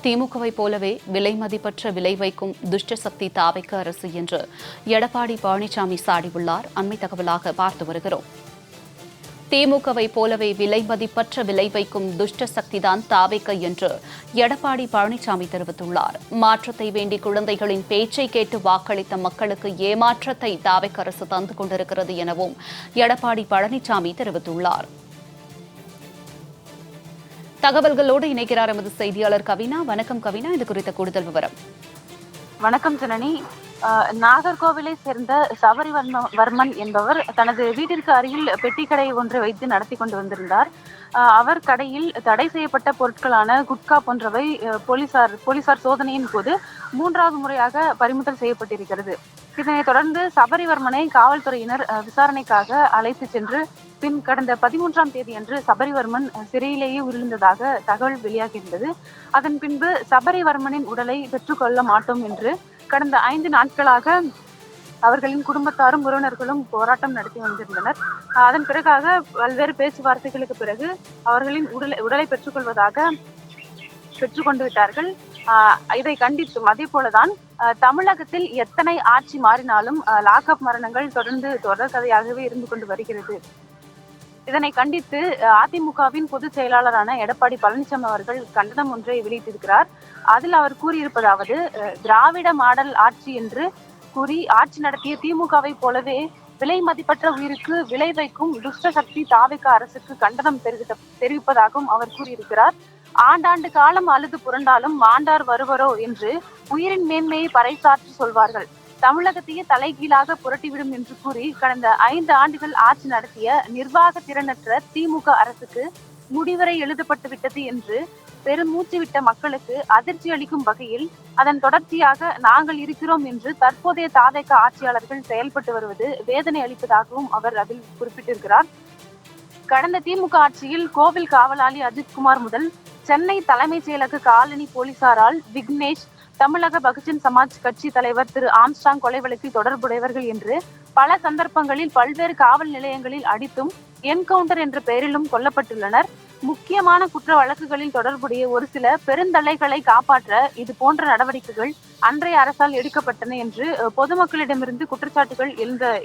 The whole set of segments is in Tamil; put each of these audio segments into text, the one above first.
திமுகவை போலவே விலை மதிப்பற்ற விலை வைக்கும் துஷ்ட சக்தி தாவைக்க அரசு என்று எடப்பாடி பழனிசாமி சாடியுள்ளார். அண்மை தகவலாக பார்த்து வருகிறோம். திமுகவை போலவே விலை மதிப்பற்ற விலை வைக்கும் துஷ்ட சக்திதான் தாவைக்க என்று எடப்பாடி பழனிசாமி தெரிவித்துள்ளார். மாற்றத்தை வேண்டி குழந்தைகளின் பேச்சை கேட்டு வாக்களித்த மக்களுக்கு ஏமாற்றத்தை தாவைக்க அரசு தந்து கொண்டிருக்கிறது எனவும் எடப்பாடி பழனிசாமி தெரிவித்துள்ளார். தகவல்களோடு இணைக்கிறார் எமது செய்தியாளர் கவினா. வணக்கம் கவினா, இது குறித்த கூடுதல் விவரம். வணக்கம் ஜனனி. நாகர்கோவிலை சேர்ந்த சபரிவர்மன் என்பவர் தனது வீட்டிற்கு அருகில் பெட்டி கடை ஒன்றை வைத்து நடத்தி கொண்டு வந்திருந்தார். அவர் கடையில் தடை செய்யப்பட்ட பொருட்களான குட்கா போன்றவை போலீசார் சோதனையின் போது 3வது முறையாக பறிமுதல் செய்யப்பட்டிருக்கிறது. இதனைத் தொடர்ந்து சபரிவர்மனை காவல்துறையினர் விசாரணைக்காக அழைத்து சென்று பின் கடந்த 13ஆம் தேதி அன்று சபரிவர்மன் சிறையிலேயே உயிரிழந்ததாக தகவல் வெளியாகியிருந்தது. அதன் பின்பு சபரிவர்மனின் உடலை பெற்றுக்கொள்ள மாட்டோம் என்று கடந்த 5 நாட்களாக அவர்களின் குடும்பத்தாரும் உறவினர்களும் போராட்டம் நடத்தி வந்திருந்தனர். அதன் பிறகாக பல்வேறு பேச்சுவார்த்தைகளுக்கு பிறகு அவர்களின் உடலை பெற்றுக்கொண்டு விட்டார்கள். இதை கண்டித்தும் அதே போலதான் தமிழகத்தில் எத்தனை ஆட்சி மாறினாலும் லாக்அப் மரணங்கள் தொடர்கதையாகவே இருந்து கொண்டு வருகிறது. இதனை கண்டித்து அதிமுகவின் பொதுச் செயலாளரான எடப்பாடி பழனிசாமி அவர்கள் கண்டனம் ஒன்றை வெளியிட்டிருக்கிறார். அதில் அவர் கூறியிருப்பதாவது, திராவிட மாடல் ஆட்சி என்று கூறி ஆட்சி நடத்திய திமுகவை போலவே விலை மதிப்பற்ற உயிருக்கு விலை வைக்கும் துஷ்ட சக்தி தாவைக்க அரசுக்கு கண்டனம் தெரிவிப்பதாகவும் அவர் கூறியிருக்கிறார். ஆண்டாண்டு காலம் அழுது புரண்டாலும் மாண்டார் வருவரோ என்று உயிரின் மேன்மையை பறைசாற்றி சொல்வார்கள். தமிழகத்தையே தலைகீழாக புரட்டிவிடும் என்று கூறி கடந்த 5 ஆண்டுகள் ஆட்சி நடத்திய நிர்வாக திறனற்ற திமுக அரசுக்கு முடிவரை எழுதப்பட்டு விட்டது என்று பெருமூச்சு விட்ட மக்களுக்கு அதிர்ச்சி அளிக்கும் வகையில் அதன் தொடர்ச்சியாக நாங்கள் இருக்கிறோம் என்று தற்போதைய தாவேக ஆட்சியாளர்கள் செயல்பட்டு வருவது வேதனை அளிப்பதாகவும் அவர் அதில் குறிப்பிட்டிருக்கிறார். கடந்த திமுக ஆட்சியில் கோவில் காவலாளி அஜித்குமார் முதல் சென்னை தலைமைச் செயலக காலனி போலீசாரால் விக்னேஷ், தமிழக பகுஜன் சமாஜ் கட்சி தலைவர் திரு ஆம்ஸ்டாங் கொலை வழக்கில் தொடர்புடையவர்கள் என்று பல சந்தர்ப்பங்களில் பல்வேறு காவல் நிலையங்களில் அடித்தும் என்கவுண்டர் என்ற பெயரிலும் கொல்லப்பட்டுள்ளனர். முக்கியமான குற்ற வழக்குகளில் தொடர்புடைய ஒரு சில பெருந்தலைகளை காப்பாற்ற இது போன்ற நடவடிக்கைகள் அன்றைய அரசால் எடுக்கப்பட்டன என்று பொதுமக்களிடமிருந்து குற்றச்சாட்டுகள்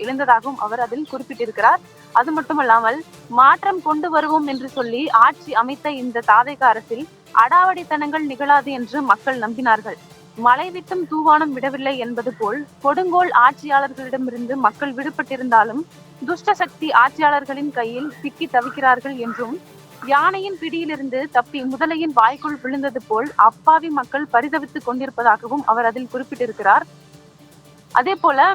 எழுந்ததாகவும் அவர் அதில் குறிப்பிட்டிருக்கிறார். அது மட்டுமல்லாமல் மாற்றம் கொண்டு வருவோம் என்று சொல்லி ஆட்சி அமைத்த இந்த தாவேக அரசில் அடாவடித்தனங்கள் நிகழாது என்று மக்கள் நம்பினார்கள். மழை விட்டும் தூவானம் விடவில்லை என்பது போல் கொடுங்கோல் ஆட்சியாளர்களிடமிருந்து மக்கள் விடுபட்டிருந்தாலும் துஷ்ட சக்தி ஆட்சியாளர்களின் கையில் சிக்கி தவிக்கிறார்கள் என்றும், யானையின் பிடியிலிருந்து தப்பி முதலையின் வாய்க்குள் விழுந்தது போல் அப்பாவி மக்கள் பரிதவித்துக் கொண்டிருப்பதாகவும் அவர் அதில் குறிப்பிட்டிருக்கிறார். அதே போல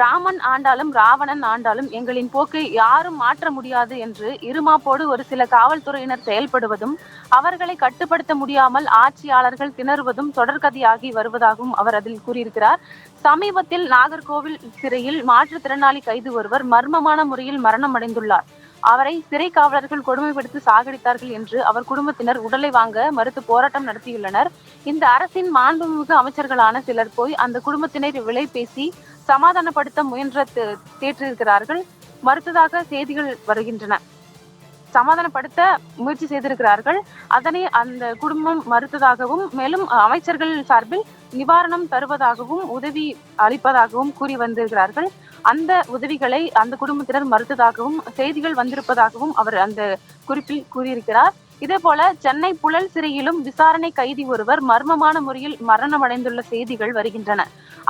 ராமன் ஆண்டாலும் ராவணன் ஆண்டாலும் எங்களின் போக்கை யாரும் மாற்ற முடியாது என்று இருமாப்போடு ஒரு சில காவல்துறையினர் செயல்படுவதும், அவர்களை கட்டுப்படுத்த முடியாமல் ஆட்சியாளர்கள் திணறுவதும் தொடர்கதையாகி வருவதாகவும் அவர் அதில் கூறியிருக்கிறார். சமீபத்தில் நாகர்கோவில் சிறையில் மாற்றுத்திறனாளி கைது ஒருவர் மர்மமான முறையில் மரணம் அடைந்துள்ளார். அவரை சிறை காவலர்கள் கொடுமைப்படுத்தி சாகடித்தார்கள் என்று அவர் குடும்பத்தினர் உடலை வாங்க மறுத்து போராட்டம் நடத்தியுள்ளனர். இந்த அரசின் மாண்புமிகு அமைச்சர்களான சிலர் போய் அந்த குடும்பத்தினர் விலை பேசி சமாதானப்படுத்த தேற்றிருக்கிறார்கள், மறுத்ததாக செய்திகள் வருகின்றன. சமாதானப்படுத்த முயற்சி செய்திருக்கிறார்கள். அதனை அந்த குடும்பம் மறுத்ததாகவும், மேலும் அமைச்சர்கள் சார்பில் நிவாரணம் தருவதாகவும் உதவி அளிப்பதாகவும் கூறி வந்திருக்கிறார்கள். அந்த உதவிகளை அந்த குடும்பத்தினர் மறுத்ததாகவும் செய்திகள் வந்திருப்பதாகவும் அவர் அந்த குறிப்பில் கூறியிருக்கிறார். இதே போல சென்னை புழல் சிறையிலும் விசாரணை கைதி ஒருவர் மர்மமான முறையில் மரணமடைந்துள்ள செய்திகள் வருகின்றன.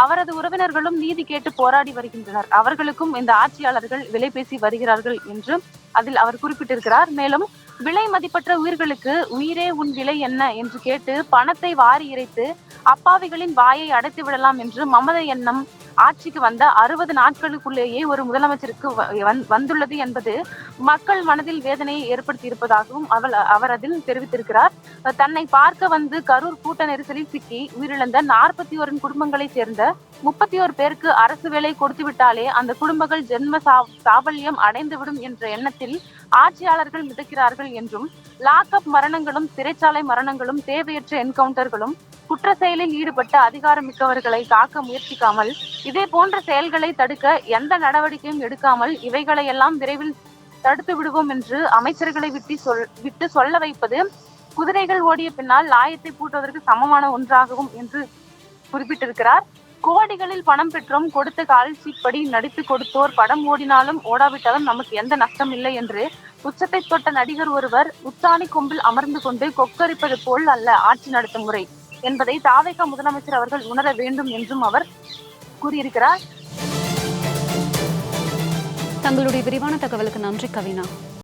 அவரது உறவினர்களும் நீதி கேட்டு போராடி வருகின்றனர். அவர்களுக்கும் இந்த ஆட்சியாளர்கள் விலை பேசி வருகிறார்கள் என்று அதில் அவர் குறிப்பிட்டிருக்கிறார். மேலும் விலை மதிப்பற்ற உயிர்களுக்கு உயிரே உன் விலை என்ன என்று கேட்டு பணத்தை வாரி இறைத்து அப்பாவிகளின் வாயை அடைத்து விடலாம் என்று மமதை எண்ணம் ஆட்சிக்கு வந்த 60 நாட்களுக்குள்ளேயே ஒரு முதலமைச்சருக்கு வந்துள்ளது என்பது மக்கள் மனதில் வேதனையை ஏற்படுத்தி இருப்பதாகவும் அவர் அதில் தெரிவித்திருக்கிறார். தன்னை பார்க்க வந்து கரூர் கூட்ட நெரிசலில் சிக்கி உயிரிழந்த 41 குடும்பங்களை சேர்ந்த 31 பேருக்கு அரசு வேலை கொடுத்து விட்டாலே அந்த குடும்பங்கள் ஜென்ம சாபல்யம் அடைந்துவிடும் என்ற எண்ணத்தில் ஆட்சியாளர்கள் மிதக்கிறார்கள் என்றும், லாக்அப் மரணங்களும் சிறைச்சாலை மரணங்களும் தேவையற்ற என்கவுண்டர்களும் குற்ற செயலில் ஈடுபட்ட அதிகாரமிக்கவர்களை காக்க முயற்சிக்காமல், இதே போன்ற செயல்களை தடுக்க எந்த நடவடிக்கையும் எடுக்காமல் இவைகளையெல்லாம் விரைவில் தடுத்து விடுவோம் என்று அமைச்சர்களை விட்டு சொல்ல வைப்பது குதிரைகள் ஓடிய பின்னால் லாயத்தை பூட்டுவதற்கு சமமான ஒன்றாகவும் என்று குறிப்பிட்டிருக்கிறார். கோடிகளில் பணம் பெற்றோம், கொடுத்த கால்ஷீட் நடித்து கொடுத்தோர், படம் ஓடினாலும் ஓடாவிட்டாலும் நமக்கு எந்த நஷ்டம் இல்லை என்று உச்சத்தை தொட்ட நடிகர் ஒருவர் உச்சாணி கொம்பில் அமர்ந்து கொண்டு கொக்கரிப்பது போல் அல்ல ஆட்சி நடத்தும் முறை என்பதை தாவேகா முதலமைச்சர் அவர்கள் உணர வேண்டும் என்றும் அவர் கூறியிருக்கிறார். தங்களுடைய விரிவான தகவலுக்கு நன்றி கவினா.